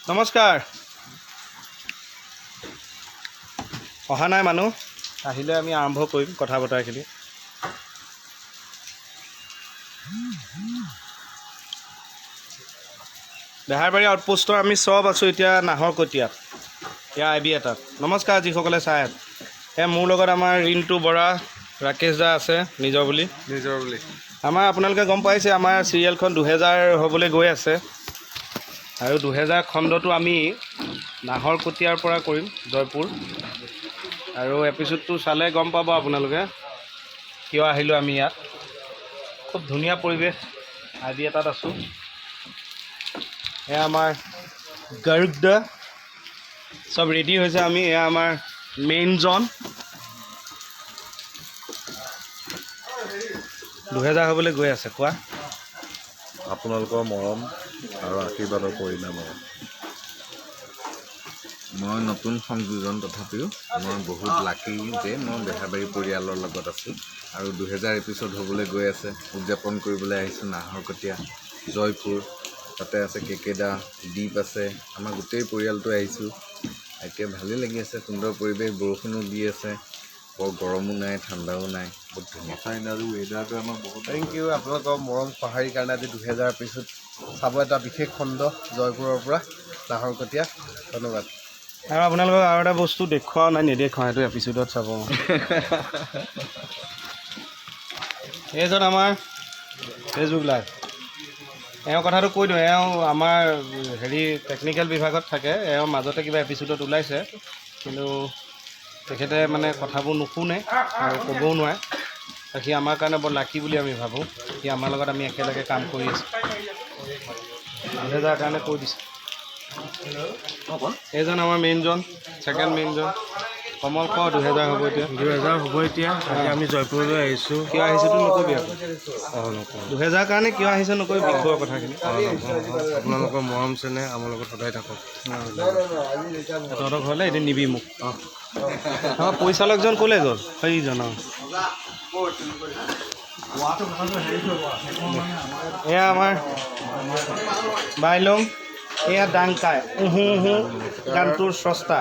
নমস্কাৰ অহা নাই মানুহ আহিলে আমি আৰম্ভ কৰিম কথা বতৰাখিনি বেহাৰবাৰী আউটপোষ্টৰ আমি সব আছো এতিয়া নাহৰকটীয়াত ইয়া আইবি এটাত নমস্কাৰ যিসকলে চাই মোৰ লগত আমাৰ ৰিণ্টু বৰা ৰাকেশ দা আছে নিজৰ বুলি আমাৰ আপোনালোকে গম পাইছে আমাৰ চিৰিয়েলখন 2000 হ'বলৈ গৈ আছে আৰু 2000 খণ্ডটো আমি নাহৰকটীয়াৰ পৰা কৰিম জয়পুৰ আৰু এপিসোডটো চালে গম পাব আপোনালোকে কিয় আহিলো আমি ইয়াত খুব ধুনীয়া পৰিবেশ আইবি এটাত আছো এয়া আমাৰ গাৰুকদা সব ৰেডি হৈছে আমি এয়া আমাৰ মেইন জন 2000 হ'বলৈ গৈ আছে কোৱা আপোনালোকৰ মৰম আৰু আশীৰ্বাদৰ পৰিণাম মই নতুন সংযোজন তথাপিও মই বহুত লাকি যে মই বেহাৰবাৰী পৰিয়ালৰ লগত আছোঁ আৰু 2000 এপিসোড হ'বলৈ গৈ আছে উদযাপন কৰিবলৈ আহিছোঁ নাহৰকটীয়া জয়পুৰ তাতে আছে কেকেদা দ্বীপ আছে আমাৰ গোটেই পৰিয়ালটো আহিছোঁ এতিয়া ভালেই লাগি আছে সুন্দৰ পৰিৱেশ বৰষুণো দি আছে বৰ গৰমো নাই ঠাণ্ডাও নাই বহুত ধুনীয়া আৰু ৱেডাৰটো আমাৰ বহুত থেংক ইউ আপোনালোকৰ মৰম সঁহাৰিৰ কাৰণে আজি 2000 এপিসোড চাব এটা বিশেষ খণ্ড জয়পুৰৰ পৰা নাহৰকটীয়া ধন্যবাদ আৰু আপোনালোকক আৰু এটা বস্তু দেখুৱাও নাই নেদেখুৱাওঁ এইটো এপিসোডত চাব এইজন আমাৰ ফেচবুক লাইভ এওঁ কথাটো কৈ দিওঁ এওঁ আমাৰ হেৰি টেকনিকেল বিভাগত থাকে এওঁ মাজতে কিবা এপিসোডত ওলাইছে কিন্তু তেখেতে মানে কথাবোৰ নুশুনে আৰু ক'বও নোৱাৰে সি আমাৰ কাৰণে বৰ লাকি বুলি আমি ভাবোঁ সি আমাৰ লগত আমি একেলগে কাম কৰি আছোঁ 2000 কাৰণে কৈ দিছে এইজন আমাৰ মেইনজন ছেকেণ্ড মেইনজন কমল ক 2000 হ'ব এতিয়া 2000 হ'ব এতিয়া আজি আমি জয়পুৰলৈ আহিছোঁ কিয় আহিছেতো নকবি আকৌ 2000 কাৰণে কিয় আহিছে নকবি বিষয়ৰ কথাখিনি আপোনালোকৰ মৰম চেনেহ আমাৰ লগত সদায় থাকক তহঁতৰ ঘৰলৈ এদিন নিবি মোক আমাৰ পৰিচালকজন ক'লৈ গ'ল সেইজন এয়া আমাৰ বাইলং এয়া ডাংকাই গানটোৰ স্ৰষ্টা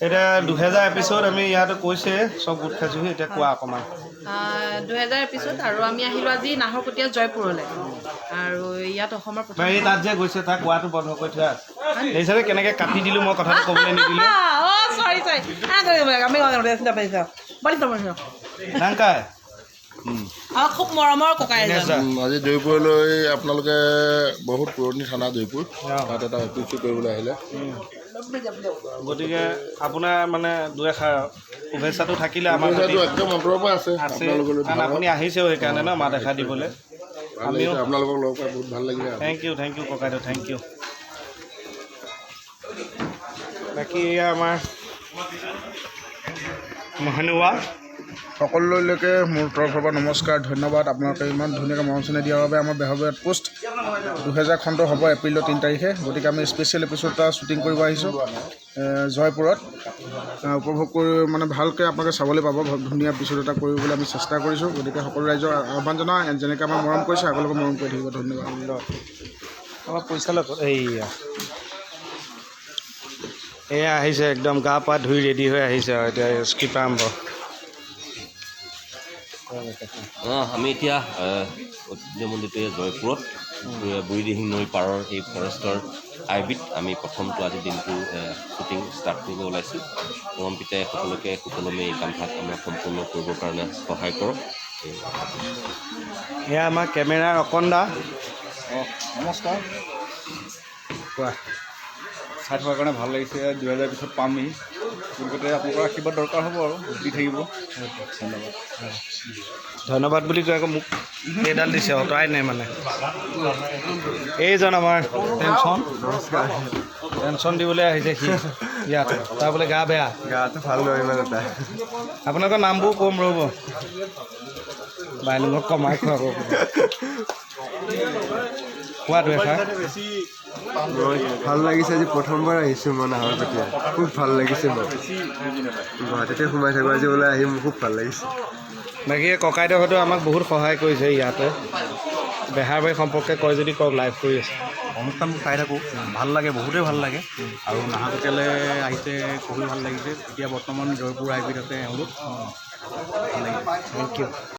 এতিয়া 2000 এপিসোড আমি ইয়াতে কৈছে সব গোট খাইছোহি এতিয়া কোৱা অকণমান 2000 এপিসোড আৰু আমি আহিলোঁ আজি নাহৰকটীয়া জয়পুৰলৈ আৰু ইয়াত অসমৰ প্ৰথম এই তাত যে গৈছে তাক কোৱাটো বন্ধ কৰি থোৱা আছে এই হিচাপে কেনেকৈ কাটি দিলোঁ মই কথাটো ক'বলৈ নিদিলোঁ ডাংকাই খুব মৰমৰ ককাই আজি জয়পুৰলৈ আপোনালোকে বহুত পুৰণি থানা জয়পুৰ তাত এটা এপিসোড কৰিবলৈ আহিলে গতিকে আপোনাৰ মানে দুএষাৰ শুভেচ্ছাটো থাকিলে আমাৰ একদম অন্তৰৰ পৰা আছে কাৰণ আপুনি আহিছেও সেইকাৰণে ন মাত এষাৰ দিবলৈ আমিও আপোনালোকক লগ পাই বহুত ভাল লাগিলে থেংক ইউ ককাইদেউ থেংক ইউ বাকী এয়া আমাৰ মহানুৱা সকলোলৈকে মোৰ তৰফৰ পৰা নমস্কাৰ ধন্যবাদ আপোনালোকে ইমান ধুনীয়াকৈ মৰম চেনেহ দিয়াৰ বাবে আমাৰ বেহাৰবাৰী আউটপোষ্ট 2000 খণ্ড হ'ব এপ্ৰিলৰ 3 তাৰিখে গতিকে আমি স্পেচিয়েল এপিসোড এটা শ্বুটিং কৰিব আহিছোঁ জয়পুৰত উপভোগ কৰি মানে ভালকৈ আপোনালোকে চাবলৈ পাব ধুনীয়া এপিসোড এটা কৰিবলৈ আমি চেষ্টা কৰিছোঁ গতিকে সকলো ৰাইজৰ আহ্বান জনাওঁ যেনেকৈ আমাৰ মৰম কৰিছে আগলৈকে মৰম কৰি থাকিব ধন্যবাদ আমাৰ পৰিচালক এয়া আহিছে একদম গা পা ধুই ৰেডি হৈ আহিছে আৰু এতিয়া স্ক্ৰিপ্ট আৰম্ভ আমি এতিয়া ঐতিহ্যমণ্ডিত জয়পুৰত বুঢ়ীদিহিং নৈ পাৰৰ এই ফৰেষ্টৰ আইবিত আমি প্ৰথমটো আজি দিনটো শ্বুটিং ষ্টাৰ্ট কৰিব ওলাইছোঁ মৰম পিতাই সকলোকে সুকলমে এই কামভাগ আমাক সম্পূৰ্ণ কৰিবৰ কাৰণে সহায় কৰক এয়া আমাৰ কেমেৰাৰ অকণ দা নমস্কাৰ কোৱা চাই থকাৰ কাৰণে ভাল লাগিছে 2000 পিছত পামহি গতিকে আপোনালোকৰ আশীৰ্বাদ দৰকাৰ হ'ব আৰু দি থাকিব ধন্যবাদ ধন্যবাদ বুলি কয় আকৌ মোক এইডাল দিছে অঁতৰাই নাই মানে এইজন আমাৰ টেনশ্যন দিবলৈ আহিছে সি ইয়াত তাৰ বোলে গা বেয়া গাটো ভাল নহয় ইমান এটা আপোনালোকৰ নামবোৰ কম ৰ'ব বাইলঙক কমাই খুৱাব কোৱাটো এষাৰ ভাল লাগিছে আজি প্ৰথমবাৰ আহিছোঁ মই নাহৰকটীয়া খুব ভাল লাগিছে মই গুৱাহাটীতে সোমাই থাকোঁ আজি ওলাই আহি মোৰ খুব ভাল লাগিছে বাকী ককাইদেউহঁতেও আমাক বহুত সহায় কৰিছে ইয়াতে বেহাৰবাৰী সম্পৰ্কে কয় যদি কওক লাইভ কৰি আছে অনুষ্ঠানবোৰ চাই থাকোঁ ভাল লাগে, বহুতেই ভাল লাগে আৰু নাহৰকটীয়ালৈ আহিছে খুবেই ভাল লাগিছে। এতিয়া বৰ্তমান জয়পুৰ আইবিত আছে এওঁলোক, ভাল লাগিছে। Thank U.